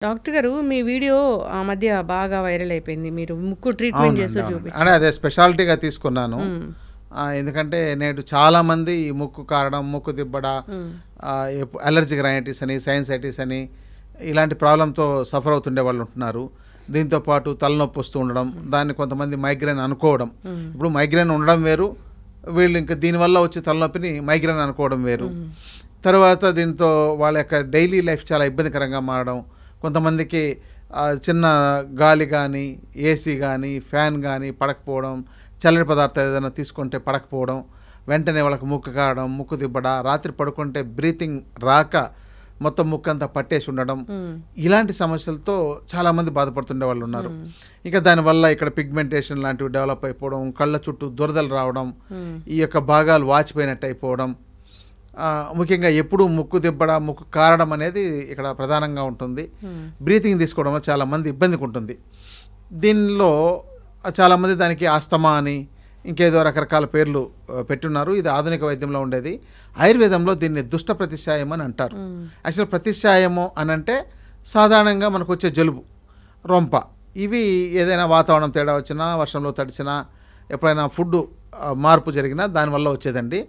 Doctor గారు మీ video ఆ మధ్య బాగా వైరల్ అయిపోయింది. మీరు ముక్కు ట్రీట్మెంట్ అవునండి. చేస్తూ అవునండి. అంటే చూపించారు. అదే స్పెషాలిటీగా తీసుకున్నాను. హ్మ్. ఎందుకంటే నేడు చాలామంది ఈ ముక్కు కారడం, ముక్కు దిబ్బడ, హ్మ్. అలర్జిక్ రైనైటిస్ అని, సైనసైటిస్ అని ఇలాంటి ప్రాబ్లమ్‌తో సఫర్ అవుతుండే వాళ్ళు ఉంటున్నారు. దీంతో పాటు తలనొప్పి వస్తూ ఉండడం, దాన్ని కొంతమంది మైగ్రేన్ అనుకోవడం. హ్మ్. ఇప్పుడు మైగ్రేన్ ఉండడం వేరు, వీళ్ళు ఇంకా దీనివల్ల వచ్చే తలనొప్పిని మైగ్రేన్ అనుకోవడం వేరు. హ్మ్. తర్వాత దీంతో వాళ్ళ యొక్క డైలీ లైఫ్ చాలా ఇబ్బందికరంగా మారడం. కొంతమందికి చిన్న గాలి కానీ, ఏసీ కానీ, ఫ్యాన్ కానీ పడకపోవడం, చల్లని పదార్థాలు ఏదైనా తీసుకుంటే పడకపోవడం, వెంటనే వాళ్ళకి ముక్కు కారడం, ముక్కు దిబ్బడ, రాత్రి పడుకుంటే బ్రీతింగ్ రాక మొత్తం ముక్కంతా పట్టేసి ఉండడం, హ్మ్. ఇలాంటి సమస్యలతో చాలామంది బాధపడుతుండే వాళ్ళు ఉన్నారు. హ్మ్. ఇక దానివల్ల ఇక్కడ పిగ్మెంటేషన్ లాంటివి డెవలప్ అయిపోవడం, కళ్ళ చుట్టూ దురదలు రావడం, హ్మ్. ఈ యొక్క భాగాలు వాచిపోయినట్టు అయిపోవడం, ముఖ్యంగా ఎప్పుడు ముక్కు దిబ్బడ, ముక్కు కారడం అనేది ఇక్కడ ప్రధానంగా ఉంటుంది. హ్మ్. బ్రీతింగ్ తీసుకోవడంలో చాలామంది ఇబ్బందిగా ఉంటుంది. దీనిలో చాలామంది దానికి ఆస్తమా అని ఇంకేదో రకరకాల పేర్లు పెట్టున్నారు. ఇది ఆధునిక వైద్యంలో ఉండేది. ఆయుర్వేదంలో దీన్ని దుష్ట ప్రతిశాయం అని అంటారు. హ్మ్. యాక్చువల్ ప్రతిశాయము అని అంటే సాధారణంగా మనకు వచ్చే జలుబు, రొంప, ఇవి ఏదైనా వాతావరణం తేడా వచ్చినా, వర్షంలో తడిచినా, ఎప్పుడైనా ఫుడ్ మార్పు జరిగినా దానివల్ల వచ్చేదండి.